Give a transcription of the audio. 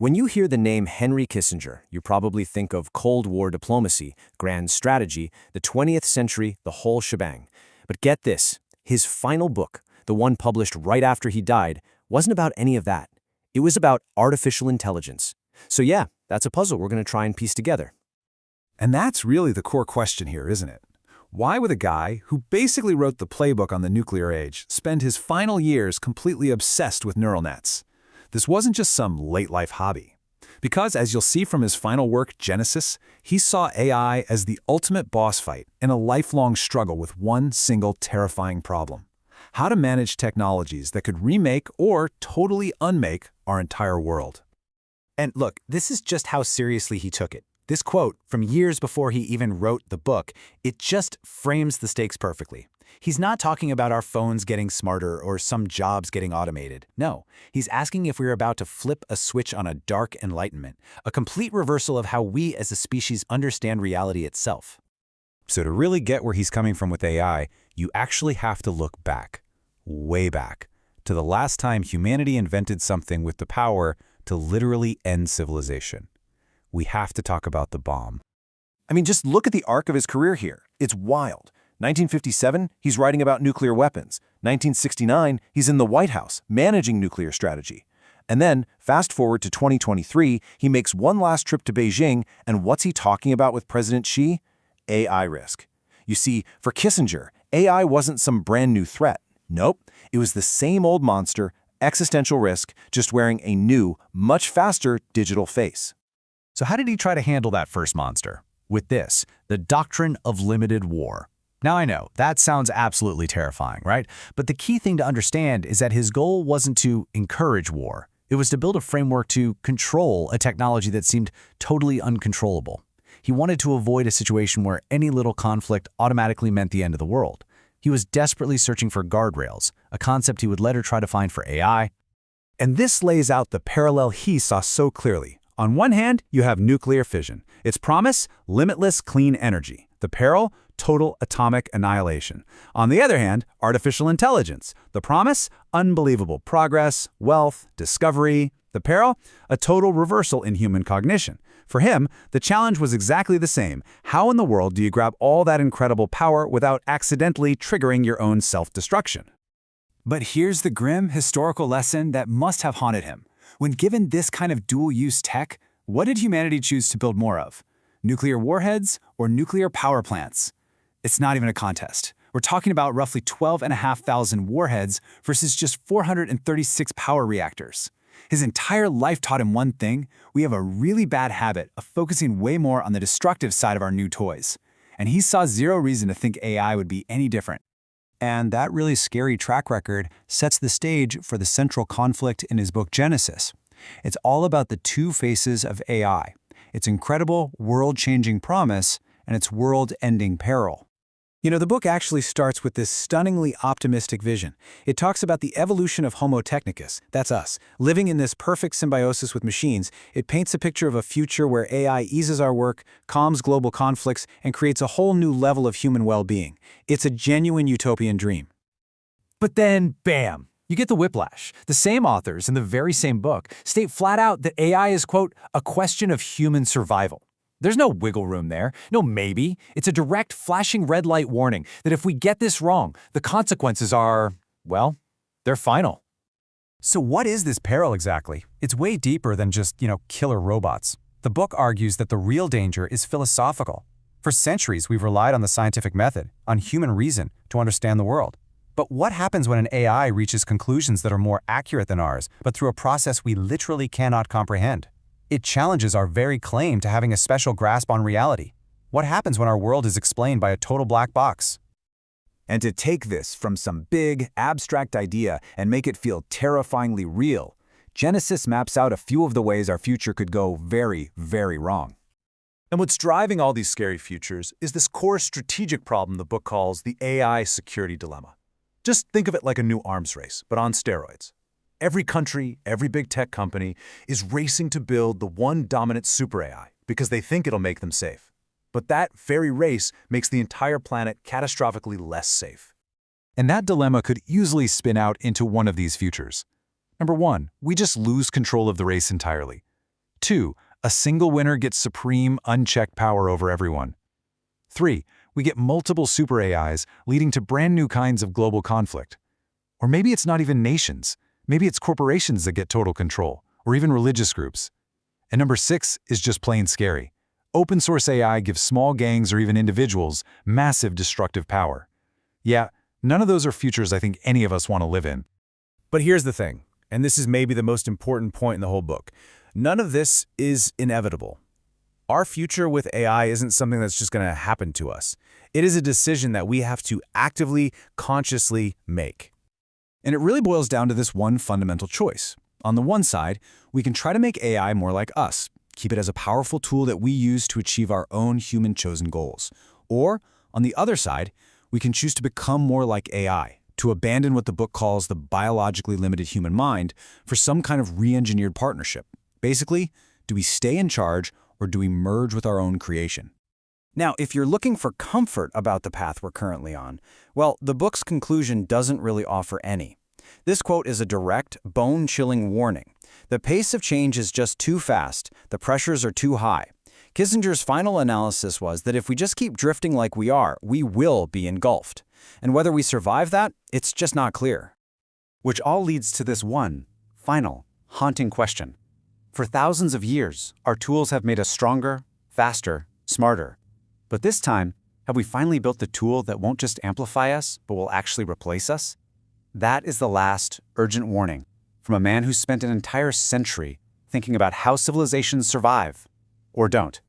When you hear the name Henry Kissinger, you probably think of Cold War diplomacy, grand strategy, the 20th century, the whole shebang. But get this, his final book, the one published right after he died, wasn't about any of that. It was about artificial intelligence. So yeah, that's a puzzle we're going to try and piece together. And that's really the core question here, isn't it? Why would a guy who basically wrote the playbook on the nuclear age spend his final years completely obsessed with neural nets? This wasn't just some late-life hobby. Because, as you'll see from his final work, Genesis, he saw AI as the ultimate boss fight in a lifelong struggle with one single terrifying problem: how to manage technologies that could remake or totally unmake our entire world. And look, this is just how seriously he took it. This quote, from years before he even wrote the book, it just frames the stakes perfectly. He's not talking about our phones getting smarter or some jobs getting automated. No, he's asking if we're about to flip a switch on a dark enlightenment, a complete reversal of how we as a species understand reality itself. So to really get where he's coming from with AI, you actually have to look back, way back, to the last time humanity invented something with the power to literally end civilization. We have to talk about the bomb. I mean, just look at the arc of his career here. It's wild. 1957, he's writing about nuclear weapons. 1969, he's in the White House, managing nuclear strategy. And then, fast forward to 2023, he makes one last trip to Beijing, and what's he talking about with President Xi? AI risk. You see, for Kissinger, AI wasn't some brand new threat. Nope, it was the same old monster, existential risk, just wearing a new, much faster digital face. So how did he try to handle that first monster? With this, the doctrine of limited war. Now I know, that sounds absolutely terrifying, right? But the key thing to understand is that his goal wasn't to encourage war. It was to build a framework to control a technology that seemed totally uncontrollable. He wanted to avoid a situation where any little conflict automatically meant the end of the world. He was desperately searching for guardrails, a concept he would later try to find for AI. And this lays out the parallel he saw so clearly. On one hand, you have nuclear fission. Its promise, limitless clean energy. The peril, total atomic annihilation. On the other hand, artificial intelligence. The promise, unbelievable progress, wealth, discovery. The peril, a total reversal in human cognition. For him, the challenge was exactly the same. How in the world do you grab all that incredible power without accidentally triggering your own self-destruction? But here's the grim historical lesson that must have haunted him. When given this kind of dual-use tech, what did humanity choose to build more of? Nuclear warheads or nuclear power plants? It's not even a contest. We're talking about roughly 12,500 warheads versus just 436 power reactors. His entire life taught him one thing: we have a really bad habit of focusing way more on the destructive side of our new toys. And he saw zero reason to think AI would be any different. And that really scary track record sets the stage for the central conflict in his book Genesis. It's all about the two faces of AI, its incredible world-changing promise and its world-ending peril. You know, the book actually starts with this stunningly optimistic vision. It talks about the evolution of Homo technicus, that's us, living in this perfect symbiosis with machines. It paints a picture of a future where AI eases our work, calms global conflicts, and creates a whole new level of human well-being. It's a genuine utopian dream. But then, bam! You get the whiplash. The same authors in the very same book state flat out that AI is, quote, a question of human survival. There's no wiggle room there, no maybe. It's a direct flashing red light warning that if we get this wrong, the consequences are, well, they're final. So what is this peril exactly? It's way deeper than just, killer robots. The book argues that the real danger is philosophical. For centuries, we've relied on the scientific method, on human reason, to understand the world. But what happens when an AI reaches conclusions that are more accurate than ours, but through a process we literally cannot comprehend? It challenges our very claim to having a special grasp on reality. What happens when our world is explained by a total black box? And to take this from some big, abstract idea and make it feel terrifyingly real, Genesis maps out a few of the ways our future could go very, very wrong. And what's driving all these scary futures is this core strategic problem the book calls the AI security dilemma. Just think of it like a new arms race, but on steroids. Every country, every big tech company is racing to build the one dominant super AI because they think it'll make them safe. But that very race makes the entire planet catastrophically less safe. And that dilemma could easily spin out into one of these futures. Number one, we just lose control of the race entirely. 2. A single winner gets supreme, unchecked power over everyone. 3. We get multiple super AIs, leading to brand new kinds of global conflict. Or maybe it's not even nations. Maybe it's corporations that get total control, or even religious groups. And number 6 is just plain scary. Open source AI gives small gangs or even individuals massive destructive power. Yeah, none of those are futures I think any of us want to live in. But here's the thing, and this is maybe the most important point in the whole book. None of this is inevitable. Our future with AI isn't something that's just going to happen to us. It is a decision that we have to actively, consciously make. And it really boils down to this one fundamental choice. On the one side, we can try to make AI more like us, keep it as a powerful tool that we use to achieve our own human-chosen goals. Or, on the other side, we can choose to become more like AI, to abandon what the book calls the biologically limited human mind for some kind of re-engineered partnership. Basically, do we stay in charge or do we merge with our own creation? Now, if you're looking for comfort about the path we're currently on, well, the book's conclusion doesn't really offer any. This quote is a direct, bone-chilling warning. The pace of change is just too fast, the pressures are too high. Kissinger's final analysis was that if we just keep drifting like we are, we will be engulfed. And whether we survive that, it's just not clear. Which all leads to this one, final, haunting question. For thousands of years, our tools have made us stronger, faster, smarter. But this time, have we finally built the tool that won't just amplify us, but will actually replace us? That is the last, urgent warning from a man who spent an entire century thinking about how civilizations survive, or don't.